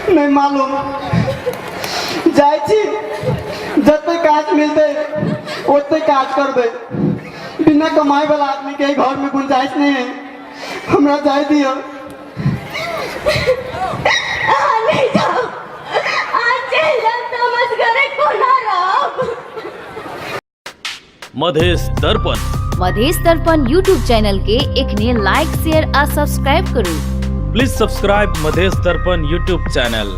नहीं मालूम जाए जते काज मिलते ओते काज कर दे। बिना कमाई वाला आदमी के घर में गुंजाइश नहीं है। हमरा जाए दियो। नहीं जाओ आज समझ करे कोना राम। मधेश दर्पण यूट्यूब चैनल के एकने लाइक शेयर आ सब्सक्राइब करू। प्लीज सब्सक्राइब मधेश दर्पण यूट्यूब चैनल।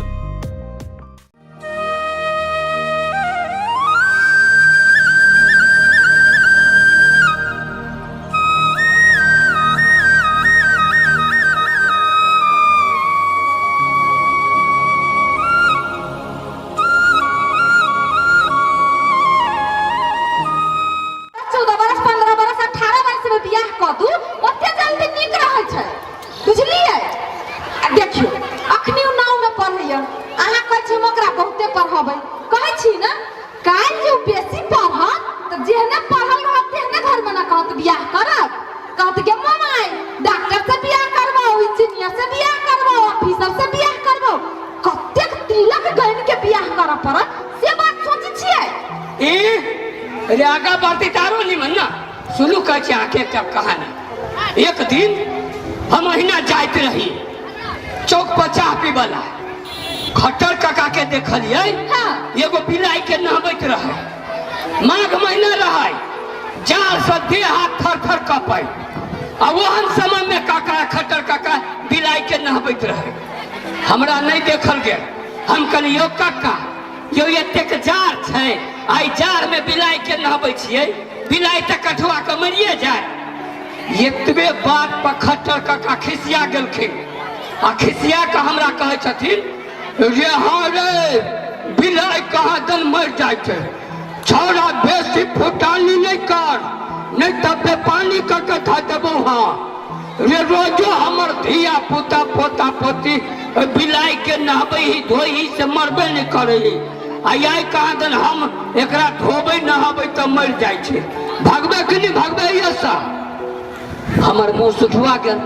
आगा बढ़ती तारो नहीं मन्ना सुनू कह आके तब कहानी। एक दिन हम अहिना जाइत रही चौक पर चाह पीवला खट्टर काका के देखलिए। एगो बिलाई के नहबैत रहे। माघ महीना रहे जाल से देह हाथ थर थर कपै। आ वहन समय में काका खट्टर काका बिलाई के नहबैत रहे। हमरा नहीं देखल गेल। हम कहलिए काका यो एतेक जार छै आई जार में बिलाई के नहबै छियै। बिलाई तक कठुआ के मरिए जाए। एतबे बात पर खट्टर काका खिसिया गेलखिन। आ खिसिया के हमरा कहै छथिन रे हाँ रे बिलाई कहाँ दन मर जाए छै। छौड़ा बेसी फुटानी नहीं कर नहीं तब पानी के खा देबो। हाँ रे रोजो हमर धिया पुता पोता पोती बिलाई के नहबै ही धोई से मरबे नहीं करे। आई कहा दिन हम एकरा धोबे नहाबे तो मर जाए छे। भागबे कि नहीं भागबे ये सब हमर मुंह सुखवा गेल।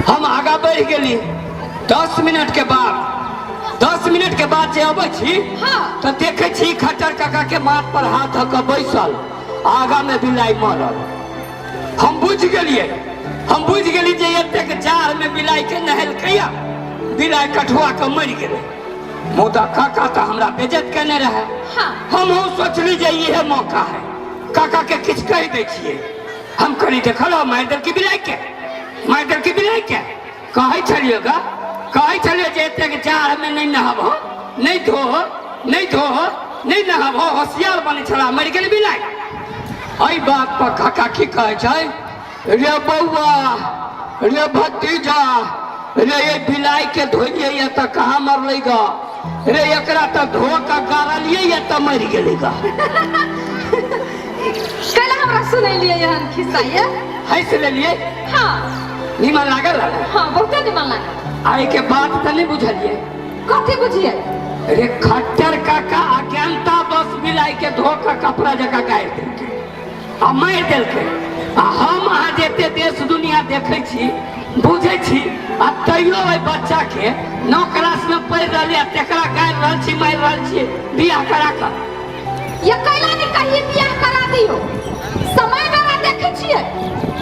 हम आगा बढ़ गेली। 10 मिनट के बाद जे अबै छी तो देखे छी खट्टर काका के माथ पर हाथ धऽ कऽ बैसल आगा में बिलाई मरल। हम बुझ गेली जे एतेक जार में बिलाई के नहेलकैया बिलाई कठुआ के मर गेलै। मुदा काका तो हमरा बेइज्जत करने रहे। हम सोचली जे यह मौका है काका के किछ कह दे छिए। हम करी देखलो माइदर की बिलाई के कहे छलिए जे एतेक जार में नहीं नहाबो नहीं धो नहीं नहाबो होशियार बने छला मर गेल बिलाई। एहि बात पर काका की कहे छै रे बौआ रे भतीजा रे ये बिलाई के धोइए या तो कहाँ मरले गा रे एकरा तो धो का गारलिए या तो मर गेलेगा। कल हमरा सुनैलिए यहन खिस्सा ये हंस लेलिए। हां निमन लागल। हां बहुत निमन लागल। आइ के बात त नहीं बुझलिए। कथि बुझिए रे खट्टर काका अज्ञानता बस बिलाई के धो का कपड़ा जगह गाड़ देलके आ मार देलके। आ हम अहाँ जेते देश दुनिया देखे छी बुझे छी आ तैयो ओइ बच्चा के 9 क्लास में पढ़ रहले तेकरा गाड़ रहल छी मार रहल छी बियाह करा कर। ये कैला नहीं कहिए बियाह करा दियो। समय बेरा देखे छिए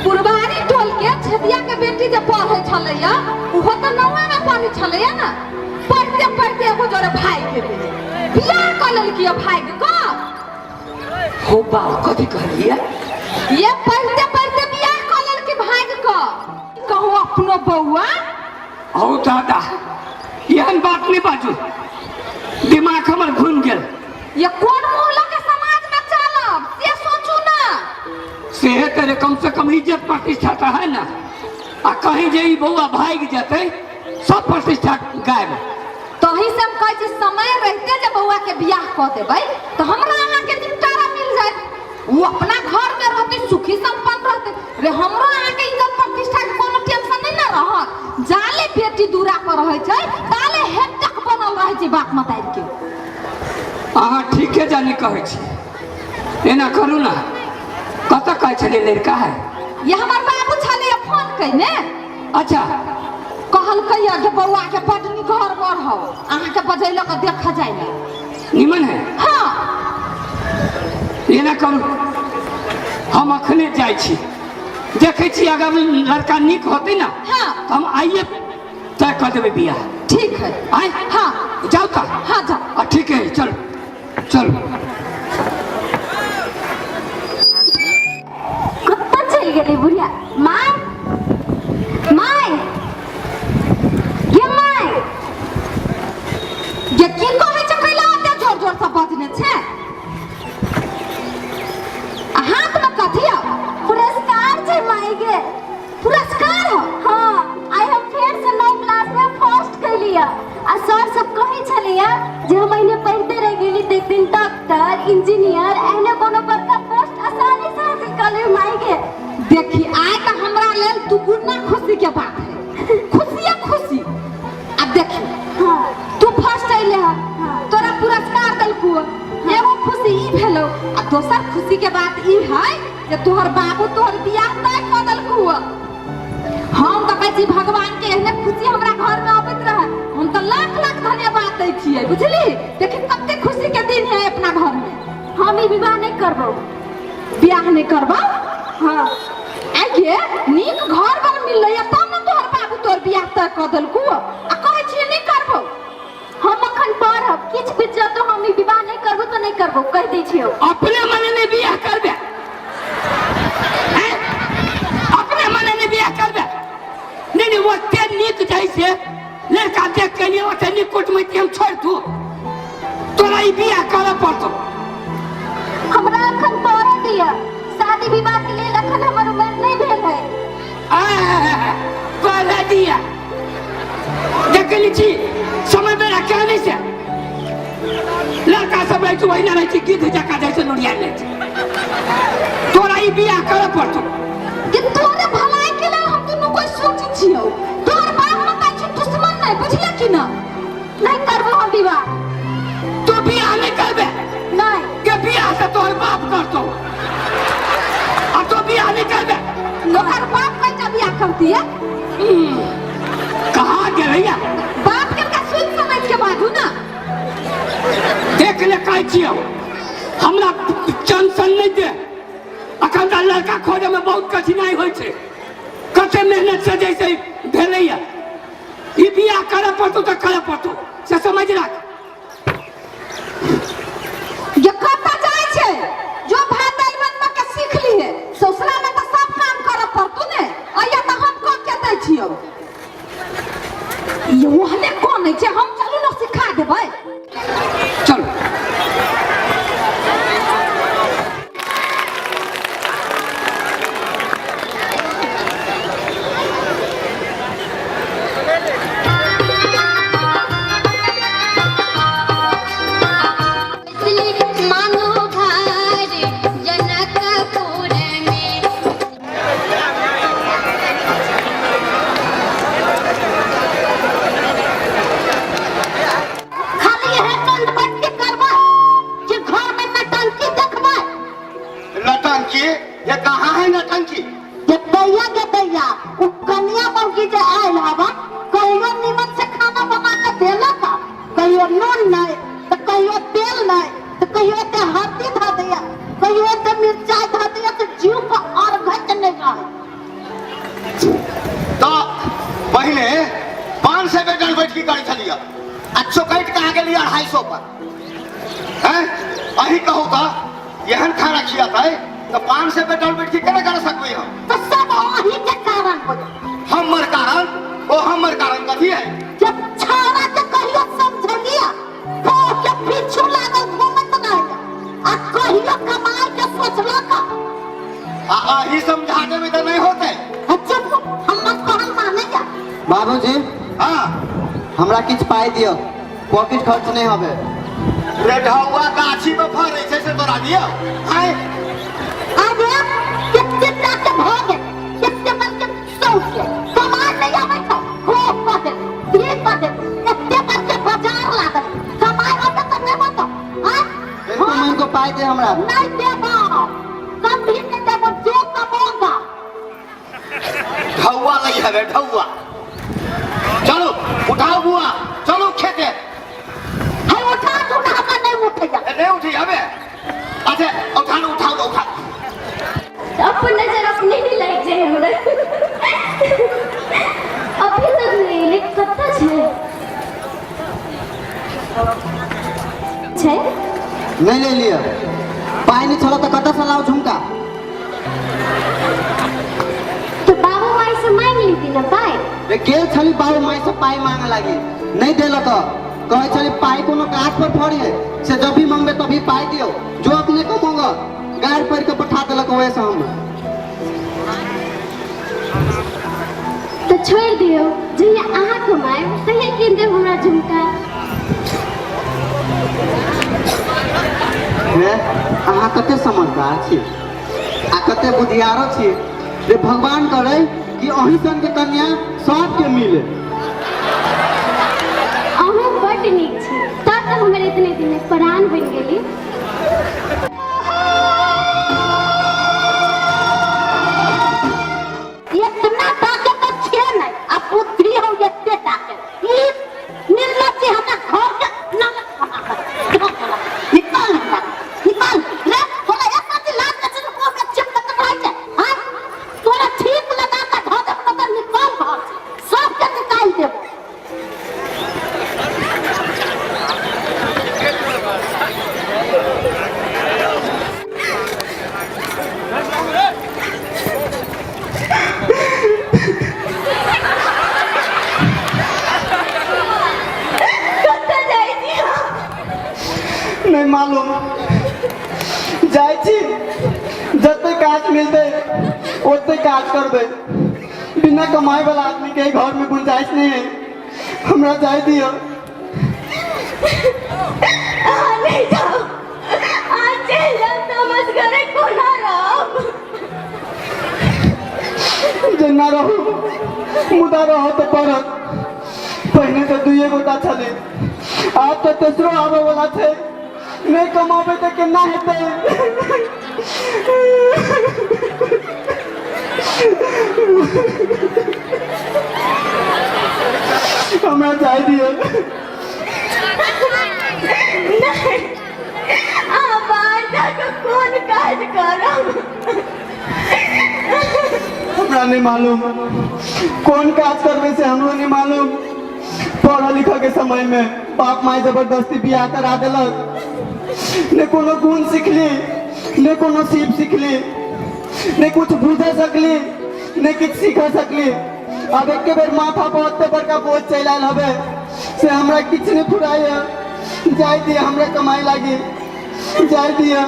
पुरबारी टोल के छतिया के बेटी जे पढ़ै छलैया उहो त 9वीं में पढ़ै छलैया ना। पढ़ते एगो जोरे भाई के बियाह कर लेलकी भाई के हो बा कथि कहलिए ये पढ़ते बियाह कर लेलकी भाई के कहू अपनो बौआ। औ दादा यहन बात नहीं बाजू दिमाग हमर घूम गेल। ये कौन मोहल्ला के समाज में चलब से सोचू ना। से तेरे कम से कम इज्जत प्रतिष्ठा तो है ना। आ कहीं जे ई बौआ भाग जते सब प्रतिष्ठा गायब। तही से हम कहै छी समय रहते जब बौआ के बियाह क देबै तो हमरा अहाँ के निपटारा मिल जाए। वो अपना घर में रहते सुखी संपन्न रहते रे हमरो अहाँ के इज्जत प्रतिष्ठा के कोनो टेंशन नहीं ना रहत। जाले बेटी दूरा पर रहै छै ताले हेटक बनल रहै छै बाप मताई के। अहाँ ठीके जानी कहै छी, एना करू ना। कतऽ कहै छलियै लड़का है? ये हमार बाबू छले फोन कइने। अच्छा, कहलकै जे बौआ के बड नीक घर बर हो, अहाँ के बजैलो के देख जाइला। निमन है? हाँ। एना करू, हम अखने जाइ छी, देखै छी अगर लड़का नीक होतै ना हाँ। तो हम आइए तय कर देबै बियाह। ठीक है। आए? हाँ। जाओ ता? हाँ जाओ। ठीक है, चलो चलो। कत्ता चल गेलै बुढ़िया? माय माय ये माय ये की कहै छै कैला ओते जोर जोर से बजने छै? हाथ में कथी है? पुरस्कार छै माय के। पुरस्कार हो? हाँ, आइ हम फेर से 9 क्लास में फर्स्ट कैलिया। आ सर सब कहै छलिया जे हम एने पढ़ते रह गेली त एक दिन डॉक्टर, इंजीनियर एहने कोनो बड़का पोस्ट आसानी से हासिल कर ले माय के। देखी आइ त हमरा लेल दुगुना खुशी के बात है। खुशी है खुशी। अब देखी हाँ तू फर्स्ट अइले है, हाँ। तोरा पुरस्कार देलकू, एगो खुशी ई भेलो, आ दोसर खुशी के बात ई है जे तोहर बाबू तोहर बियाह तय क देलकू। हम त कहै छी भगवान के एहने खुशी हमरा घर में आबैत रहे, हम त लाख लाख धन्यवाद दै छियै, बुझली? देखी कते खुशी के दिन है अपना घर में। हम ई विवाह नहीं करबो। बियाह नहीं करबा? हाँ आगे नीक घर बर मिललै तब न तोहर बाबू तोहर बियाह तय क देलकू, आ कहै छी नहीं करबो। हम अखन पढ़ब, किछ बीत जतो हम ई विवाह नहीं करबो तो नहीं करबो, कह दै छियो। अपने मने में बियाह करबे? हैं? अपने मने में बियाह करबे? नहीं वो ते नीक जैसे लड़का देख के लिए ओते नीक कोट में हम छोड़ दू, तोरा ई बियाह करऽ पड़तो। हमरा अखन पढ़े दिया, शादी विवाह के लेल अखन हमर उम्र नहीं भेल है। पढ़े दिया देख लीची समय बेरा कहने से लड़का सब रहै वही ना रहै गिद्ध जका जैसे नुरिया ले तोरा ई बियाह करऽ पड़तो। कि तोरे भलाई के लेल हम दुनू कोई सोचै छियौ, तोहर बाप माता छै दुश्मन नहीं, बुझले कि ना? नहीं करबो हम विवाह। तू बियाह नहीं करबे? नहीं। के बियाह से तोहर बाप करतो, आ तो बियाह नहीं करबे? तोहर बाप कैसे बियाह करती है? कहाँ गेलैया? बाप के का सोच समझ के बाजू ना। देख ले कहै छियौ, हमरा टेंशन नहीं दे। अखन त लड़का खोजे में बहुत कठिनाई होइ छै, कते मेहनत से जैसे भेलैया। ई बियाह करऽ पड़तो तो करऽ पड़तो, से समझ राख। ये कता जाय छै? जो भात दाल बनवा के सीख ली है, ससुरा में तो सब काम करऽ पड़तो ने। अइया त हम क के दै छियौ। ये ओहने कोन छै, हम चलू न सिखा देबै। चलो मानो भार जनकपुर में। खाली है कंठ करबा कि घर में नटंकी देखबा? नटंकी? ये कहाँ है नटंकी? के दैया उ कन्या बहू जे आयल हवा, कहियो निमन से खाना बना के देलक, कहियो नून नहीं तो कहियो तेल नहीं तो कहियो ते हल्दी धा दिया, कहियो ते मिर्चाई धा दिया, तो जीव का और घट नहीं रहे। तो पहले 500 पे डल बैठ की करी छलिया, आ चौकट कहाँ के लिए 250 पर हैं? अही कहो तो यहन खाना खियाता है तो 500 पे डल बैठ की करे कर सकबे हम? तो सब वही के कारण हो। हमर कारण? ओ हमर कारण कथी है? जब छाड़ा के कहियो समझलिया, तो के पीछू लागल घूमत नहीं, आ कहियो कमाई के सोचलक। अही समझाने में तो नहीं होते। अच्छा हम मत कहल माने जा। बाबूजी, हाँ हमरा किछ पाई दियो, पॉकेट खर्च नहीं होबे। रे ढौआ गाछी में फरै छै से तोरा दियो? आय अरे कितने के भागे, कितने मन के सोच के कमाई नहीं आवे तो खूब पदे, ये पदे, कितने मन के बाजार लागल, कमाई होता तो नहीं मत। आज मन को पाई दे हमरा। नहीं देबो, कभी नहीं देबो, जो कमोगा। ढौआ लई हवे ढौआ। चलो उठाओ बुआ, चलो खेते। है उठा का नहीं उठेगा। नहीं उठी हवे। अच्छा उठाओ उठा। अब नजर अपने ही लग जाए हमरा। अभी तक नहीं ले कत्ता छे नहीं ले लिया। पाई नहीं छोड़ा तो कत्ता से लाओ झुमका। तो बाबू माई से मांग ली ना पाई। रे गेल छली बाबू माई से पाई मांगे लगी। नहीं देलो तो कहे छली पाई कोनो काट पर फोड़िए से जब भी मांगे तभी पाई दियो। जो अपने को मांगो गाड़ पर के पठा देलक वैसे हम। तो छोड़ दियो जहिया आहा कमाए तहिया किन दे हमरा झुमका। रे अहाँ कते समझदार छी आ कते बुद्धियारो छी। रे भगवान करे कि अही सन के कन्या सबके मिले। अहू बड़ नीक छी तब तो हमर इतने दिन प्राण बन गेली। इतना ताकत तो छे नहीं, अब बुद्धि हो इतने ताकत। ई निर्लज्ज हमरा घर के नमक बना कर। निकाल रे तोरा एक बाती लाज न से को में चिपक रह के। हां तोरा ठीक लगा का धो दे तो निकाल घर से सब के निकाल देबो। नहीं मालूम जाय छी जते काज मिलते ओते काज करबे। बिना कमाए वाला आदमी के घर में गुंजाइश नहीं है। हमरा जाय दियो। नहीं जाओ आज चल नमस करे कोना रहो। जेना रहो मुदा रहो तो परत। पहले तो दुइए गोटा छले आज तो तेसरो आवे वाला छे। नहीं कमाबे तो केना हेतै। हमरा जाय दियो। नहीं अब आज कौन काज करब। हमरा नहीं मालूम कौन काज करबे से हमरो नहीं मालूम। पढ़ा लिखा के समय में बाप माई जबरदस्ती बियाह करा देलक। ने कोनो गुण सीखली ने कोनो सीप सीखली ने कुछ बुझे सकली ने कुछ सीख सकली। अब एक बेर माथा पर ओते बड़का बोझ चल आयल हवे से हमरा किछ नहीं फुराय। जाय दिए हमरा कमाई लागी जाय दिए।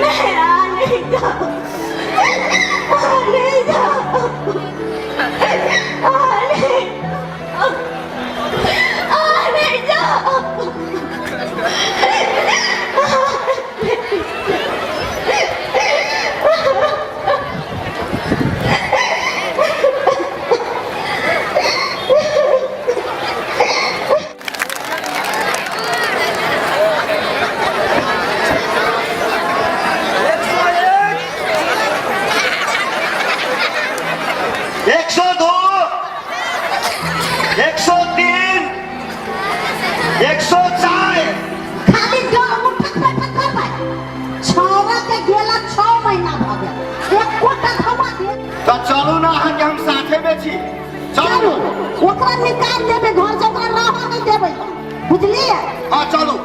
नहीं जाओ नहीं जाओ नहीं जाओ। खाली दो मुठ्ठा करबै। छौरा के गेला 6 महीना भ गेल। एक कोटा खवा दे तो चलू ना अहाँ के हम साथे में छी। चलू ओकरा निकाल देबे घर से। ओकरा रह नहीं देबे बुझलिए। हाँ चलू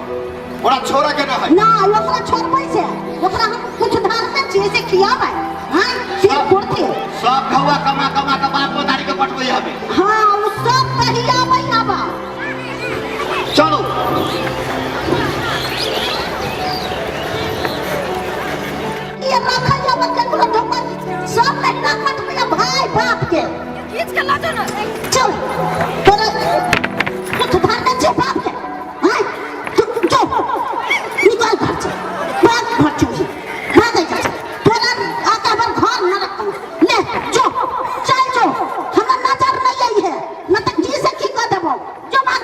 ओरा छोरा के ना है। ना ओकरा छोड़बै से ओकरा हम कुछ धारते छियै से खियाबै। हां सिर्फ पुरती सब ढौआ कमा कमा के बाप गोदारी के पटबै हवे। हां उ सब कहिया आबा। चलो ये रखैया बच्चा को ढोकर सब में रखत में भाई बाप के खींच के ला दो ना। चल तोरा कुछ धारते छे बाप के। हां जो निकाल घर से बात घर चुकी भाग जा। तोरा आका पर घर न रख ले जो चल जो हमरा नजर नहीं आई है न त जी से की कर देबो जो बात।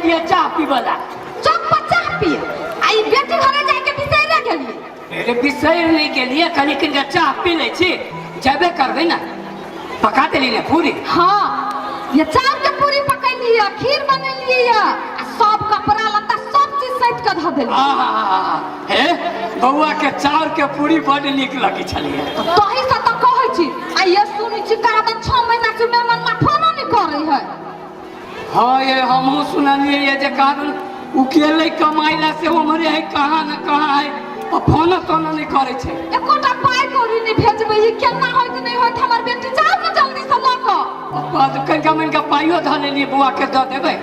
गेलिए चाह पीबला चौक पर चाह पिए आई बेटी घरे जाके बिसैरे गेलिए अरे बिसैर नहीं गेलिए कनी कनी चाह पी ले छी जबे करबे ना पका देली ने पूरी हाँ ये चार के पूरी पकैलिए खीर बनेलिए सब कपड़ा लत्ता सब चीज सैत के ध देलिए हे बउआ के चाउर के पूरी बड़ नीक लगी छलिए तही से तो कहै छी आ ये सुनि छी का 6 महीना से मेहमान ना फोनो नहीं करे है हाँ ये हमहू सुनलिए ये जे कारण उकेले कमाइला से हमरे है कहाँ न कहाँ है और फोन तोन नहीं करे छे एकोटा पाई कौड़ी नहीं भेजबे ये केना होइत नहीं होइत हमर बेटी जाओ ना जल्दी से ल क बाद कनका मनका पाइयो ध लेलिए बुआ के द देबे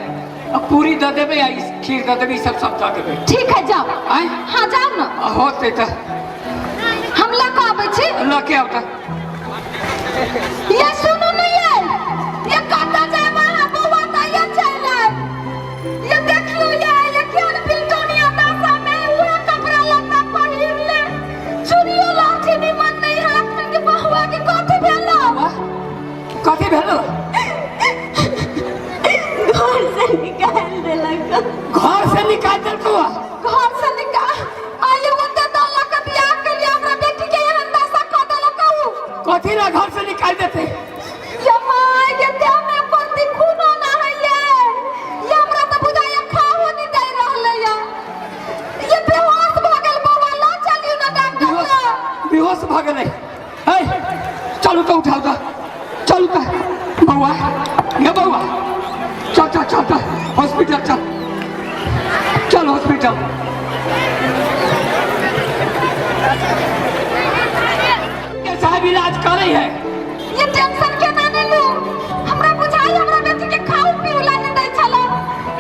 पूरी द देबे आ खीर द देबे सब द देबे ठीक है जाओ हाँ जाओ ना होते त हम ल क आबै छी ल के आउ त ये सुनो नहीं ये कता जाए वहां बउआ त ये चले ये देख लो ये केन बिल्टोनिया दासा में हुआ कपड़ा लत्ता पहिर ले चुरियो लाठी नि मन नहीं हाथ में के बहुआ के कथि भेलो कथि भेलो घर से निकाल देलक घर से निकाल देलको घर से निकाल आये ओते दला के बियाह के लिए हमरा बेटी के यहाँ दासा क देलक कथि ना घर से निकाल देते जमाई के देह में पति खून ना है ये हमरा त बुझाया खाओ नहीं दे रहले ये बेहोश भ गेल बउआ ला चलियो ना डॉक्टर बेहोश भ गेलै हे चलू तो उठाओ त चलू त बउआ ये बउआ चल हॉस्पिटल चल हॉस्पिटल के साहब इलाज करे है ये टेंशन के ना ले लो हमरा बुझाई हमरा बेटी के खाओ पीउला नहीं दे छला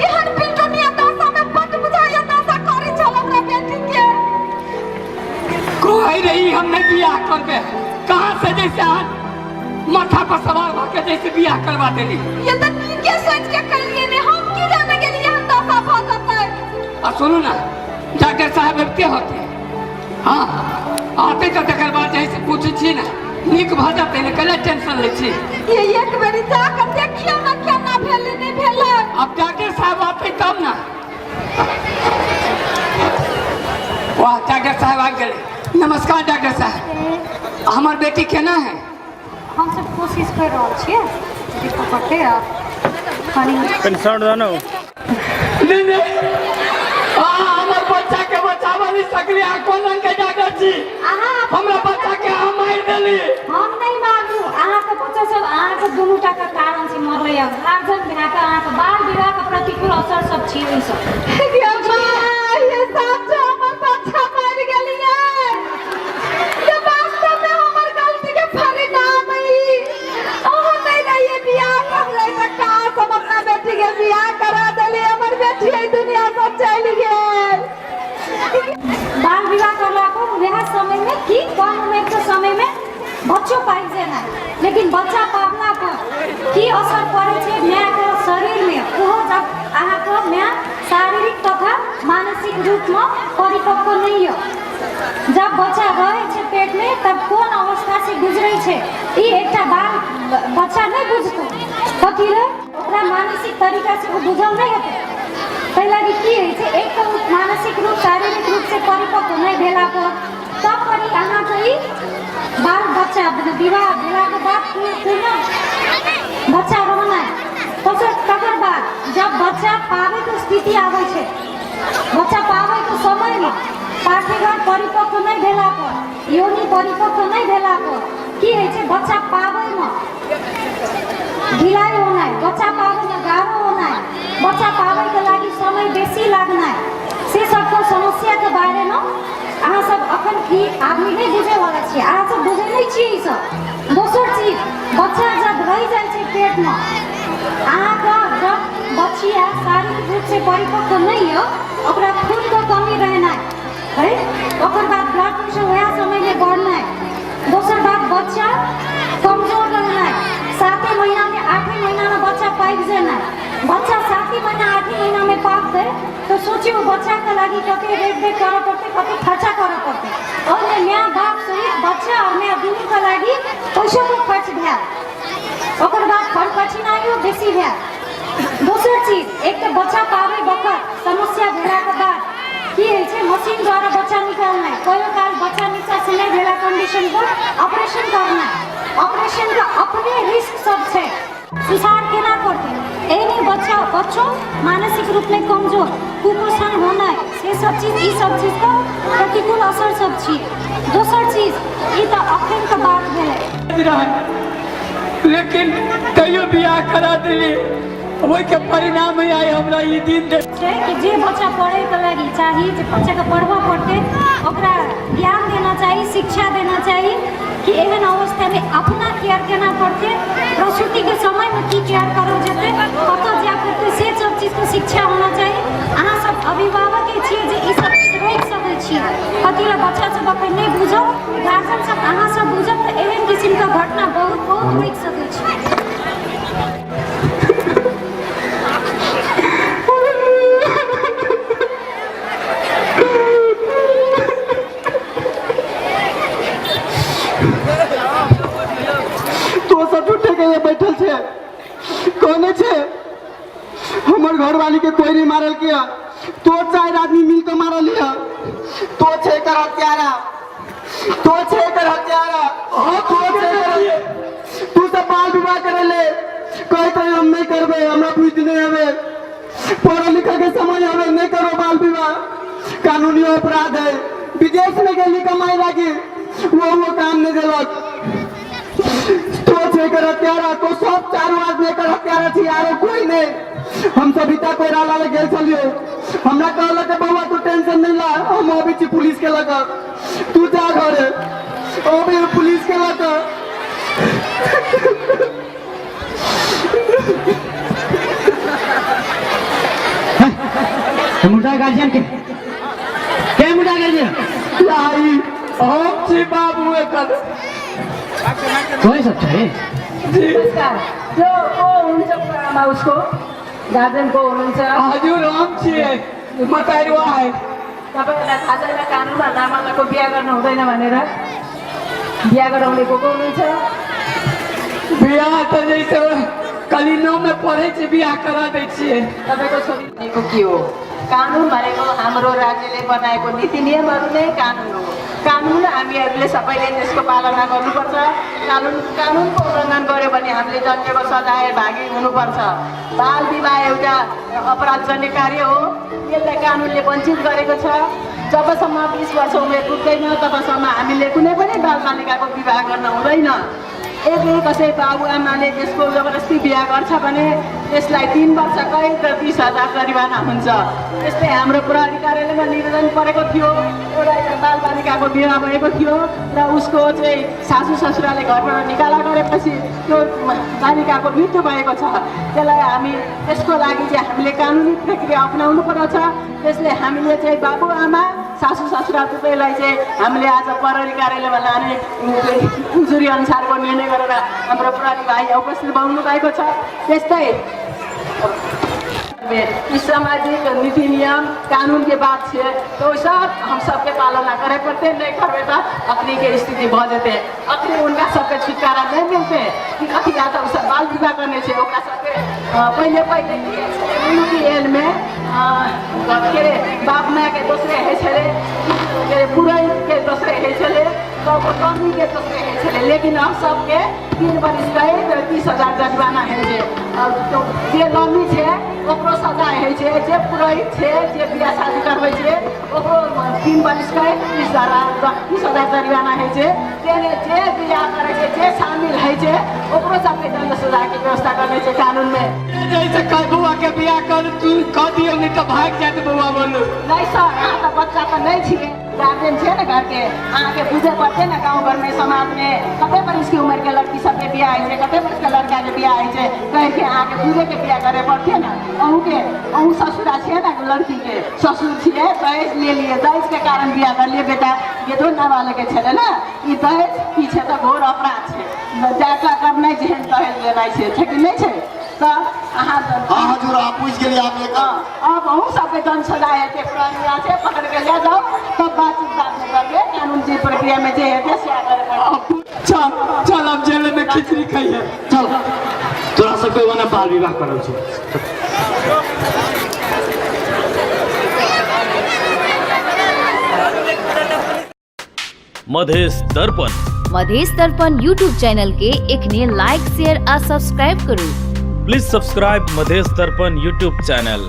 एहन बिल्टोनिया दासा में बट बुझाया दासा करी छला हमरा बेटी के कोई नहीं हम नहीं बियाह करबे कहां से जैसे आज माथा पर सवार होकर जैसे बियाह करवा देली ये तो के सोच के करिए ने हम की जाने के लिए हम दासा भगत है और सुनो ना डॉक्टर साहब के होते हाँ आते तो तकर बाद जैसे पूछे छी ना निक भ जाते ने कले टेंशन ले छी ये एक बेरी जाकर देखियो ना क्या ना भेले नहीं भेले अब डॉक्टर साहब आते तब ना वाह डॉक्टर साहब आ गए नमस्कार डॉक्टर साहब हमार बेटी केना है हम सब कोशिश कर रहा छियै जे पकड़ते खाली कंसर्न जानो नहीं हमार बच्चा के बचावा नहीं सकली आ कोन रंग के डॉक्टर छी हमरा बच्चा के हम मार देली हम नहीं मारू अहाँ के बच्चा सब अहाँ के दुनू टा के कारण से मरले है गार्जियन बिना के अहाँ के बाल विवाह के प्रतिकूल असर सब छी ई सब ये साथ हमर बच्चा मर गेलिए ये वास्तव में हमर गलती के परिणाम है ओहो नहीं रहिए बियाह कर ले त का सब अपना बेटी के बियाह करा देली हमर बेटी ई दुनिया से चली गेल बाल विवाह करला को वह समय में की कम उम्र के समय में बच्चों पाई जाना लेकिन बच्चा पावला पर की असर पड़े छे मां के शरीर में ओहो जब अहाँ के मां शारीरिक तथा मानसिक रूप में परिपक्व नहीं हो जब बच्चा रहे छे पेट में तब कौन अवस्था से गुजरे छे ई एकटा बाल बच्चा नहीं बुझतो कथि रे ओकरा मानसिक तरीका से वो बुझल नहीं हेते पहला की है छे एक तो मानसिक रूप शारीरिक रूप से परिपक्व नहीं भेला पर तब पर अहाँ के ई बाल बच्चा विवाह भेला के बाद पूर्ण बच्चा रहना तो तकर बाद जब बच्चा पावे के स्थिति आवे छे बच्चा पावे के समय में पाठ्यक्रम परिपक्व नहीं भेला पर योनि परिपक्व नहीं भेला पर की है छे बच्चा पावे में ढिलाई होना है बच्चा पावे में गाढ़ो होना है बच्चा पावे के लागी समय बेसी लागना है से सब को समस्या के बारे में अहाँ सब अखन की आदमी नहीं बुझे वाला छी अहाँ सब बुझे नहीं छी ई सब दोसर चीज बच्चा जब रह जाए छे पेट में अहाँ का जब बच्चिया शारीरिक रूप से परिपक्व नहीं हो ओकरा खून के कमी रहना है ओकर बाद ब्लड प्रेशर वह समय में बढ़ना है दोसर बात बच्चा कमजोर रहना है 7 महीना में 8 महीना में बच्चा पाइप जाना है बच्चा 7 महीना 8 महीना में पाप दे तो सोचियो बच्चा के लागी कते रेट दे करे पड़ते कते खर्चा करे पड़ते और मां बाप सहित बच्चा और मां दुनू के लागी पैसा को खर्च भेल ओकर बाद खर्च कठिनाइयो बेसी भेल दोसर चीज एक तो बच्चा पावे वक्त समस्या भेला के बाद की है छे मशीन द्वारा बच्चा निकालना कोई काल बच्चा नीचा से नहीं भेला कंडीशन को ऑपरेशन करना ऑपरेशन का अपने रिस्क सब छे सुधार केना करते एने बच्चों मानसिक रूप में कमजोर कुपोषण होना ये सब चीज का प्रतिकूल असर सब छी दोसर चीज ये तो अखन के बात भेले लेकिन तैयो बियाह करा दिली वही के परिणाम ही आए हमरा ये दिन छै कि जे बच्चा पढ़े के लगी चाहिए जे बच्चा के पढ़वा पड़ते ओकरा ज्ञान देना चाहिए शिक्षा देना चाहिए कि एहन अवस्था में अपना केयर केना करते प्रसूति के समय में की केयर करो जेते कत जा करते से सब चीज के शिक्षा होना चाहिए अहाँ सब अभिभावक के छिए जे ई सब चीज रोक सकै छी कतिला बच्चा सब अपन नहीं बुझब गार्जियन सब अहाँ सब बुझब त एहन किस्म के घटना बहुत बहुत रोक सकै छी तो सब उठे के ये बैठल छे कोने छे हमर घर वाली के कोई नहीं मारल किया तो 4 आदमी मिल के मारल लिया तो छे कर हत्यारा तो छे कर हत्यारा तो छे कर तू सब बाल विवाह करे ले कोई तो हम नहीं करबे हमरा बुझ नहीं हवे पढ़ा लिखा के समय हवे नहीं करो बाल विवाह कानूनी अपराध है विदेश में गेली कमाई लागी वो काम नहीं देलक तो छेकर हत्यारा तो सब 4 आदमी कर हत्यारा थी यारो कोई नहीं हम सभी तक कोई राला ले गेल चलियो हमरा कहला के बाबा तू टेंशन नहीं ला हम अभी छी पुलिस के लगा तू जा घरे अभी पुलिस के लगा मुंडा गार्जियन के मुंडा गार्जियन लाई हम छी बाबू एकर कोई सब है जो को हुन्छ आमा उसको गार्जियन को हुनुहुन्छ हजुर हम छिए मताइवा है तपाईहरुलाई थाहा छैन कानुनमा नामालाको बिहा गर्नु हुँदैन भनेर बिहा गराउने को हुनुहुन्छ बियाह त जैसे कलिनो में पढ़े छे बियाह करा दै छिए तपाईको छोरी भनेको के हो कानुन भनेको हाम्रो राज्यले बनाएको नीति नियमहरू नै कानुन हो कानुन हामीहरूले सबैले त्यसको पालना गर्नुपर्छ कानुनको उल्लङ्घन गर्यो भने हामीले जन्मेको सजाय भागी हुनुपर्छ बाल विवाह एउटा अपराधजन्य कार्य हो यसलाई कानुनले वञ्चित गरेको छ जबसम्म 20 वर्ष उमेर पुग्दैन तबसम्म हामीले कुनै पनि बालबालिकाको विवाह गर्न हुँदैन यदि कसै बाबुआमाले त्यसको जबरजस्ती बिहा गर्छ भने त्यसलाई 3 वर्ष कैद र 20,000 जरिवाना हुन्छ त्यस्तै हाम्रो प्रहरी कार्यालयमा निवेदन परेको थियो एउटा बालबालिकाको बिहा भएको थियो र उसको चाहिँ सासू ससुराले घरबाट निकाला गरेपछि त्यो बालिकाको मृत्यु भएको छ त्यसलाई हामी त्यसको लागि चाहिँ हामीले कानुनी प्रक्रिया अपनाउनु पर्छ त्यसले हामीले चाहिँ बाबुआमा सासू ससुरा दुवैलाई चाहिँ हामीले आज प्रहरी कार्यालयमा लाने उजुरी अनुसारको निर्णय गरेर हाम्रो प्रहरी भाइ उपस्थित हुनु भएको छ त्यस्तै सामाजिक नीति नियम कानून के बात है तो सब हम सबके पालना करे पड़ते नहीं करवे तो अखनी के स्थिति भ जेते अखनी उनका सबके छुटकारा नहीं मिलते कि अखी या तो सब बाल विवाह करने से ओकरा सबके पहले एल में के बाप माँ के दूसरे है छले के पुराई के दूसरे है छले तो कमी के दूसरे है छले लेकिन हम सबके 3 वर्ष कैद 30,000 जरिमाना है जे तो जे लम्बी छे ओकरो सजा है छे जे पुरोहित छे जे बियाह शादी करबै छे ओकरो 3 वर्ष कैद 30,000 जरिमाना है छे जे बियाह करे छे जे शामिल है छे ओकरो सबके दंड सजा के व्यवस्था करने छे कानून में जैसे कल बुआ के बियाह कर तू कह दियो नहीं तो भाग जाते बुआ बोलू नहीं सर यहाँ तो बच्चा तो नहीं छे गार्जियन छे ना घर के आके बुझे पड़ते ना गाँव घर में समाज में कते पर इसकी उम्र के लड़की सबके बियाह है कते पर इसके लड़का के बियाह है कह के आके बुझे के बियाह करे पड़ते ना अहू ससुरा छे ना लड़की के ससुर छे दहेज ले लिए दहेज के कारण बियाह कर लिए बेटा ये दो नाबालिग के छले ना ये दहेज पीछे तो घोर अपराध छे जाकर कब नहीं जेहन दहेज लेना छे कि नहीं छे तो हजुर आप पूछ के लिए आपने अब हम सबके दंड सजाए थे प्रक्रिया से पकड़ के ले जाओ तब बातचीत बात में करके कानून की प्रक्रिया में जे है चल चल अब जेल में खिचड़ी खाइए चल तोरा सबके वना बाल विवाह करल छौ। मधेश दर्पण मधेश दर्पण यूट्यूब चैनल के एखने लाइक शेयर आ सब्सक्राइब करू। प्लीज सब्सक्राइब मधेश दर्पण यूट्यूब चैनल।